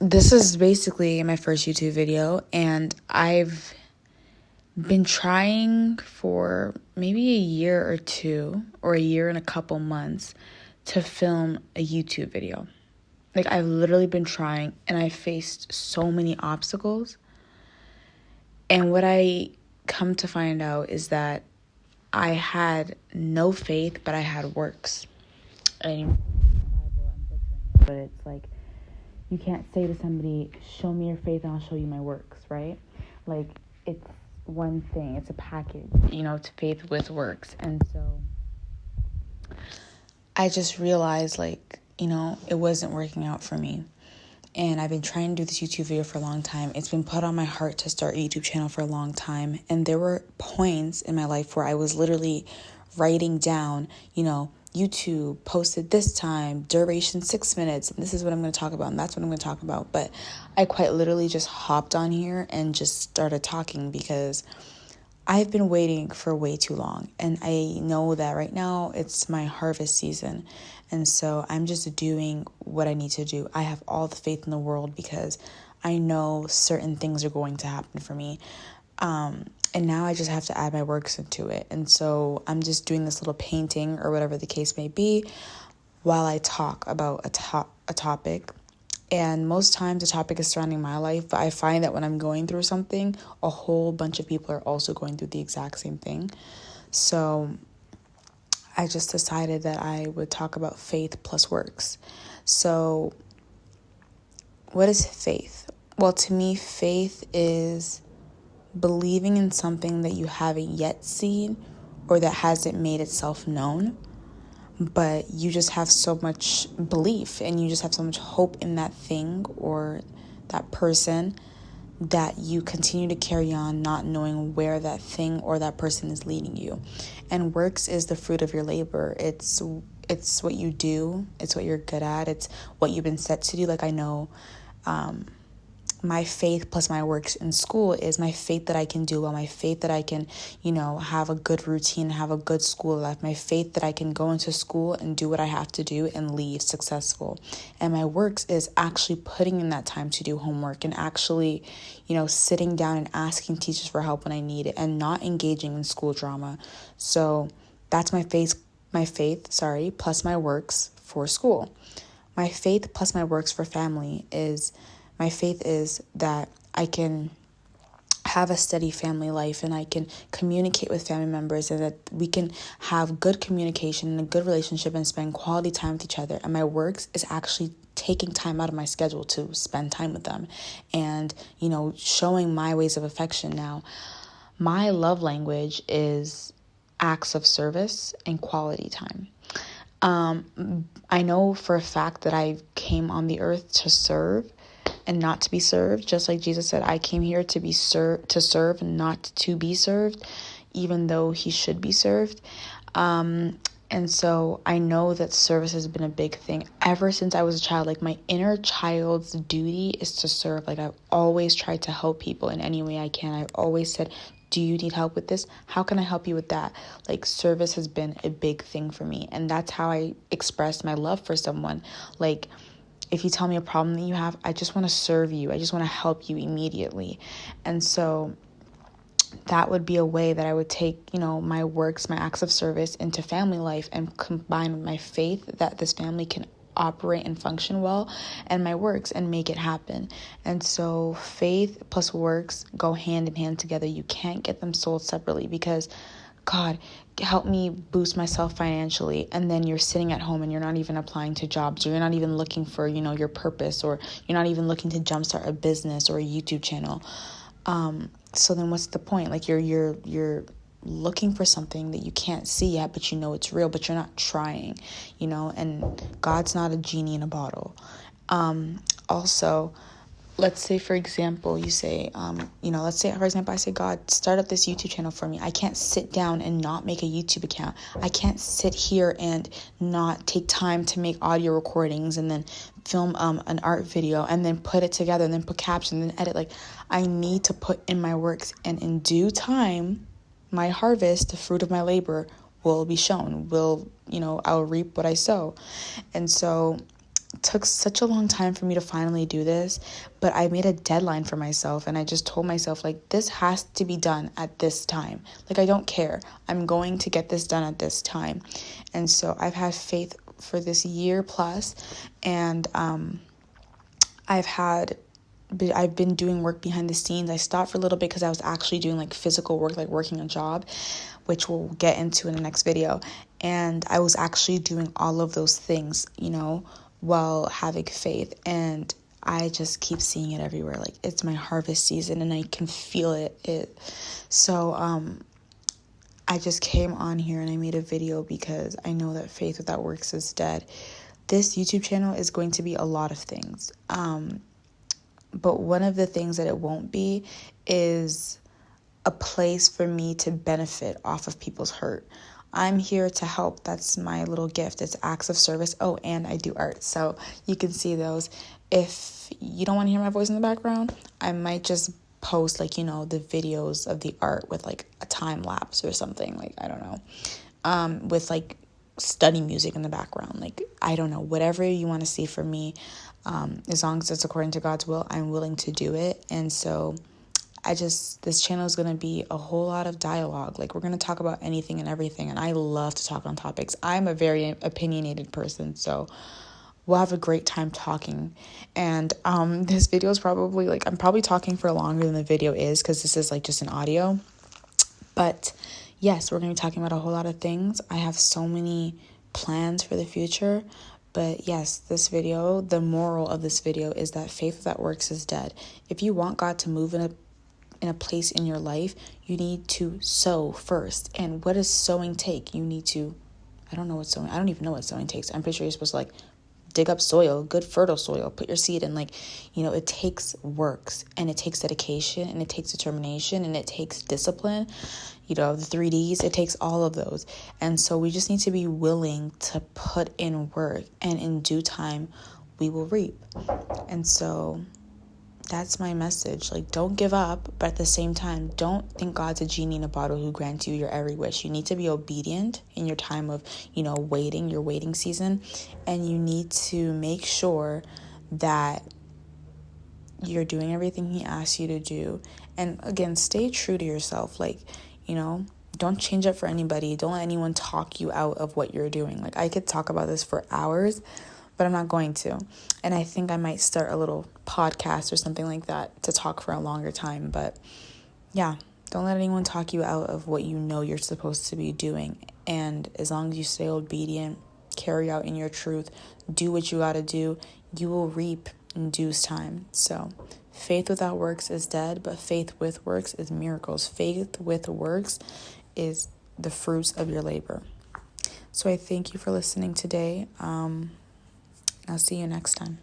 This is basically my first YouTube video, and I've been trying for maybe a year or two, or a year and a couple months, to film a YouTube video. Like, I've literally been trying, and I faced so many obstacles. And what I come to find out is that I had no faith, but I had works. And but it's like, you can't say to somebody, show me your faith and I'll show you my works, right? Like, it's one thing, it's a package, to faith with works. And so I just realized, it wasn't working out for me. And I've been trying to do this YouTube video for a long time. It's been put on my heart to start a YouTube channel for a long time. And there were points in my life where I was literally writing down, YouTube posted this time, duration 6 minutes, and this is what I'm going to talk about, and that's what I'm going to talk about. But I quite literally just hopped on here and just started talking because I've been waiting for way too long. And I know that right now it's my harvest season. And so I'm just doing what I need to do. I have all the faith in the world because I know certain things are going to happen for me. And now I just have to add my works into it. And so I'm just doing this little painting or whatever the case may be while I talk about a topic. And most times the topic is surrounding my life, but I find that when I'm going through something, a whole bunch of people are also going through the exact same thing. So I just decided that I would talk about faith plus works. So what is faith? Well, to me, faith is believing in something that you haven't yet seen or that hasn't made itself known, but you just have so much belief and you just have so much hope in that thing or that person that you continue to carry on, not knowing where that thing or that person is leading you. And works is the fruit of your labor. It's what you do. It's what you're good at. It's what you've been set to do. Like, I know, my faith plus my works in school is my faith that I can do well, my faith that I can, have a good routine, have a good school life, my faith that I can go into school and do what I have to do and leave successful. And my works is actually putting in that time to do homework and actually, sitting down and asking teachers for help when I need it and not engaging in school drama. So that's my faith, plus my works for school. My faith plus my works for family is, my faith is that I can have a steady family life and I can communicate with family members and that we can have good communication and a good relationship and spend quality time with each other. And my works is actually taking time out of my schedule to spend time with them and, showing my ways of affection. Now, my love language is acts of service and quality time. I know for a fact that I came on the earth to serve and not to be served. Just like Jesus said, I came here to serve and not to be served, even though he should be served. And so I know that service has been a big thing ever since I was a child. Like, my inner child's duty is to serve. Like, I've always tried to help people in any way I can. I've always said, do you need help with this? How can I help you with that? Like, service has been a big thing for me. And that's how I express my love for someone. Like, if you tell me a problem that you have, I just want to serve you. I just want to help you immediately. And so that would be a way that I would take, my works, my acts of service into family life and combine with my faith that this family can operate and function well, and my works, and make it happen. And so faith plus works go hand in hand together. You can't get them sold separately because, God, help me boost myself financially, and then you're sitting at home and you're not even applying to jobs, or you're not even looking for, your purpose, or you're not even looking to jumpstart a business or a YouTube channel. So then what's the point? Like, you're looking for something that you can't see yet, but it's real, but you're not trying, and God's not a genie in a bottle. Also, let's say, for example, you say, let's say, for example, I say, God, start up this YouTube channel for me. I can't sit down and not make a YouTube account. I can't sit here and not take time to make audio recordings and then film an art video and then put it together and then put captions and then edit. Like, I need to put in my works, and in due time, my harvest, the fruit of my labor, will be shown. I'll reap what I sow. And so took such a long time for me to finally do this, but I made a deadline for myself, and I just told myself, like, this has to be done at this time. Like, I don't care. I'm going to get this done at this time. And so I've had faith for this year plus, and I've been doing work behind the scenes. I stopped for a little bit because I was actually doing like physical work, like working a job, which we'll get into in the next video. And I was actually doing all of those things, while having faith. And I just keep seeing it everywhere. Like, it's my harvest season and I can feel it. So I just came on here and I made a video because I know that faith without works is dead. This YouTube channel is going to be a lot of things. But one of the things that it won't be is a place for me to benefit off of people's hurt. I'm here to help. That's my little gift. It's acts of service. Oh, and I do art. So you can see those. If you don't want to hear my voice in the background, I might just post the videos of the art with like a time lapse or something. Like, I don't know. With like study music in the background. Like, I don't know. Whatever you want to see from me. As long as it's according to God's will, I'm willing to do it. And so this channel is going to be a whole lot of dialogue. Like, we're going to talk about anything and everything. And I love to talk on topics. I'm a very opinionated person. So we'll have a great time talking. And this video is probably I'm probably talking for longer than the video is because this is like just an audio. But yes, we're going to be talking about a whole lot of things. I have so many plans for the future. But yes, this video, the moral of this video is that faith that works is dead. If you want God to move in a place in your life, you need to sow first. And what does sowing take? You need to, I don't even know what sowing takes. I'm pretty sure you're supposed to dig up soil, good fertile soil, put your seed in. It takes works, and it takes dedication, and it takes determination, and it takes discipline. The 3 Ds, it takes all of those. And so we just need to be willing to put in work, and in due time we will reap. And so that's my message. Don't give up, but at the same time, don't think God's a genie in a bottle who grants you your every wish. You need to be obedient in your time of, waiting, your waiting season. And you need to make sure that you're doing everything he asks you to do. And again, stay true to yourself. Don't change up for anybody. Don't let anyone talk you out of what you're doing. I could talk about this for hours, but I'm not going to. And I think I might start a little podcast or something like that to talk for a longer time. But yeah, don't let anyone talk you out of what you're supposed to be doing. And as long as you stay obedient, carry out in your truth, do what you got to do, you will reap in due time. So faith without works is dead, but faith with works is miracles. Faith with works is the fruits of your labor. So I thank you for listening today. I'll see you next time.